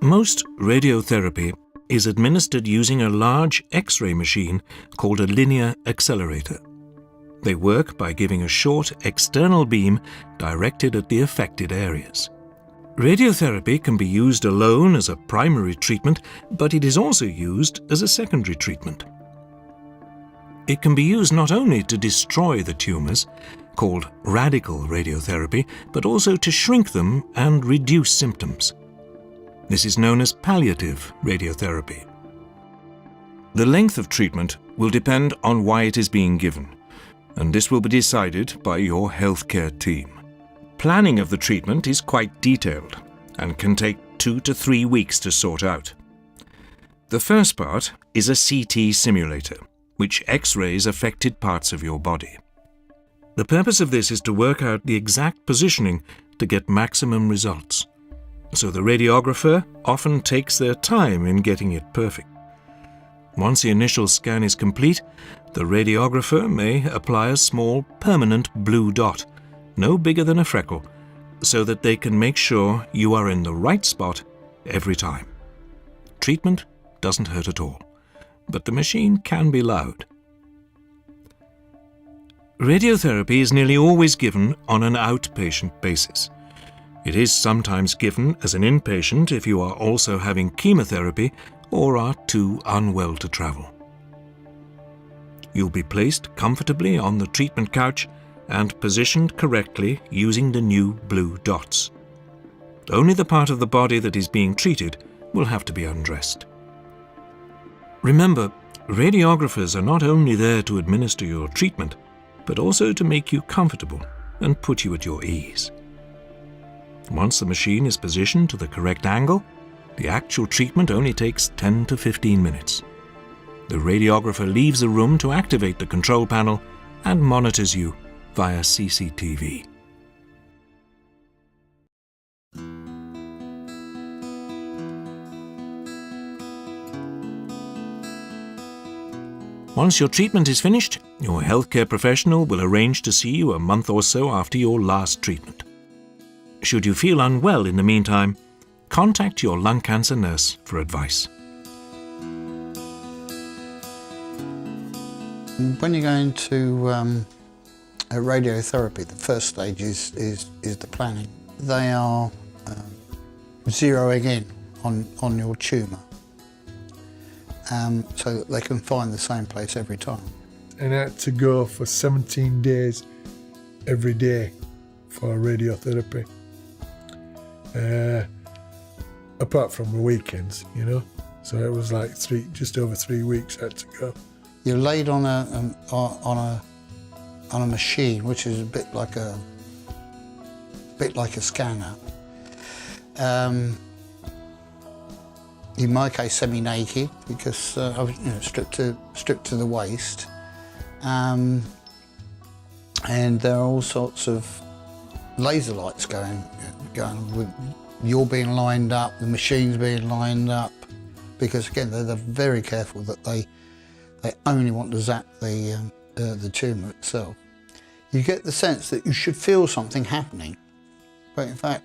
Most radiotherapy is administered using a large X-ray machine called a linear accelerator. They work by giving a short external beam directed at the affected areas. Radiotherapy can be used alone as a primary treatment, but it is also used as a secondary treatment. It can be used not only to destroy the tumours, called radical radiotherapy, but also to shrink them and reduce symptoms. This is known as palliative radiotherapy. The length of treatment will depend on why it is being given, and this will be decided by your healthcare team. Planning of the treatment is quite detailed and can take 2 to 3 weeks to sort out. The first part is a CT simulator, which X-rays affected parts of your body. The purpose of this is to work out the exact positioning to get maximum results. So the radiographer often takes their time in getting it perfect. Once the initial scan is complete, the radiographer may apply a small permanent blue dot, no bigger than a freckle, so that they can make sure you are in the right spot every time. Treatment doesn't hurt at all, but the machine can be loud. Radiotherapy is nearly always given on an outpatient basis. It is sometimes given as an inpatient if you are also having chemotherapy or are too unwell to travel. You'll be placed comfortably on the treatment couch and positioned correctly using the new blue dots. Only the part of the body that is being treated will have to be undressed. Remember, radiographers are not only there to administer your treatment, but also to make you comfortable and put you at your ease. Once the machine is positioned to the correct angle, the actual treatment only takes 10 to 15 minutes. The radiographer leaves the room to activate the control panel and monitors you via CCTV. Once your treatment is finished, your healthcare professional will arrange to see you a month or so after your last treatment. Should you feel unwell in the meantime, contact your lung cancer nurse for advice. When you go into a radiotherapy, the first stage is the planning. They are zeroing in on your tumour, so that they can find the same place every time. And I had to go for 17 days every day for radiotherapy. Apart from the weekends, you know. So it was like just over 3 weeks I had to go. You're laid on a machine, which is a bit like a scanner. In my case, semi-naked, because I was stripped to the waist. And there are all sorts of laser lights going with you're being lined up, the machine's being lined up, because again they're very careful that they only want to zap the tumour itself. You get the sense that you should feel something happening, but in fact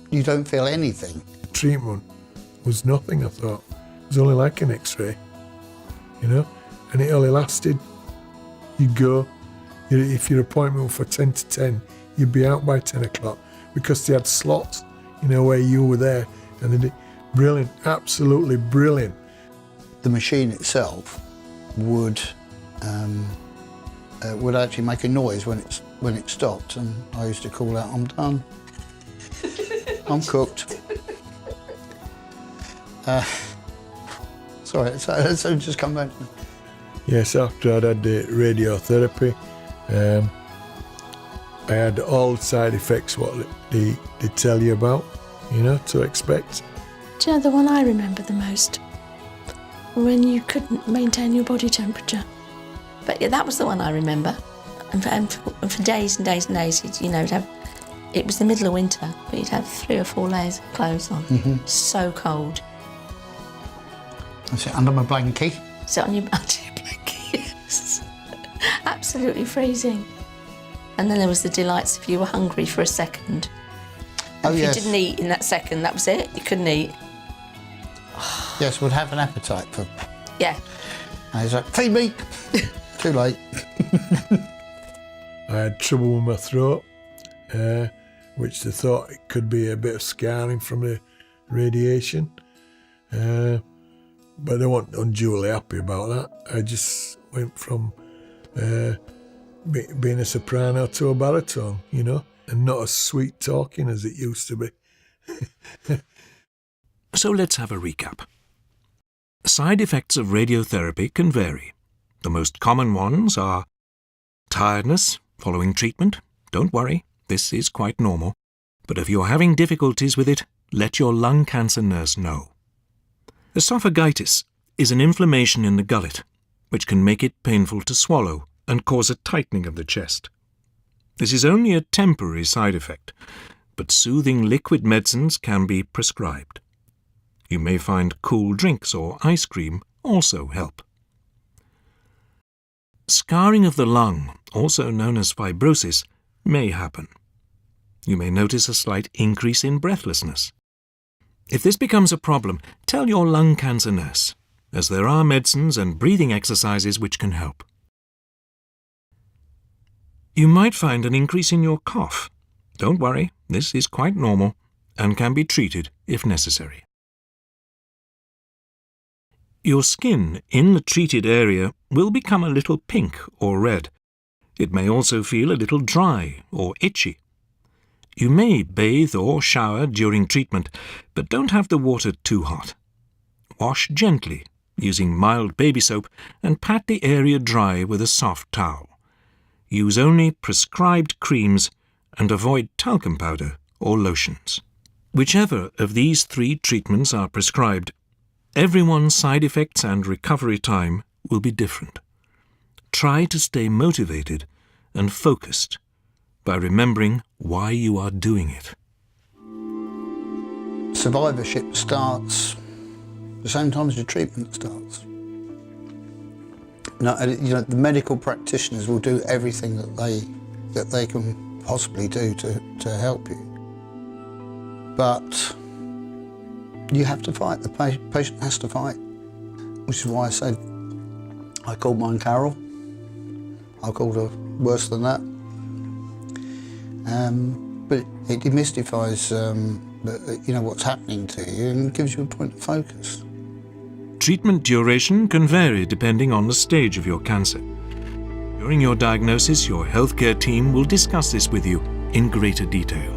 you don't feel anything. The treatment was nothing, I thought. It was only like an X-ray, you know, and it only lasted. You'd go, if your appointment was for 10 to 10, you'd be out by 10 o'clock because they had slots, you know, where you were there, and they did. Brilliant, absolutely brilliant. The machine itself would actually make a noise when it stopped, and I used to call out, "I'm done, I'm cooked." Sorry, so just come back to me. Yes, after I'd had the radiotherapy, I had all the side effects what they tell you about, you know, to expect. Do you know the one I remember the most? When you couldn't maintain your body temperature. But yeah, that was the one I remember. And for days and days and days, you'd have, it was the middle of winter, but you'd have 3 or 4 layers of clothes on. Mm-hmm. So cold. I sit under my blankie. Sit on your blankie, yes. Absolutely freezing. And then there was the delights if you were hungry for a second. Oh, if yes. you didn't eat in that second, that was it. You couldn't eat. Yes, would have an appetite for. Yeah. And he's like, feed me. Too late. I had trouble with my throat, which they thought it could be a bit of scarring from the radiation. But they weren't unduly happy about that. I just went from being a soprano to a baritone, you know, and not as sweet talking as it used to be. So let's have a recap. Side effects of radiotherapy can vary. The most common ones are tiredness following treatment. Don't worry, this is quite normal. But if you're having difficulties with it, let your lung cancer nurse know. Esophagitis is an inflammation in the gullet, which can make it painful to swallow and cause a tightening of the chest. This is only a temporary side effect, but soothing liquid medicines can be prescribed. You may find cool drinks or ice cream also help. Scarring of the lung, also known as fibrosis, may happen. You may notice a slight increase in breathlessness. If this becomes a problem, tell your lung cancer nurse, as there are medicines and breathing exercises which can help. You might find an increase in your cough. Don't worry, this is quite normal and can be treated if necessary. Your skin in the treated area will become a little pink or red. It may also feel a little dry or itchy. You may bathe or shower during treatment, but don't have the water too hot. Wash gently using mild baby soap and pat the area dry with a soft towel. Use only prescribed creams and avoid talcum powder or lotions. Whichever of these 3 treatments are prescribed, everyone's side effects and recovery time will be different. Try to stay motivated and focused by remembering why you are doing it. Survivorship starts the same time as your treatment starts. The medical practitioners will do everything that they can possibly do to help you. But you have to fight. The patient has to fight, which is why I said I called mine Carol. I called her worse than that. But it demystifies what's happening to you and gives you a point of focus. Treatment duration can vary depending on the stage of your cancer. During your diagnosis, your healthcare team will discuss this with you in greater detail.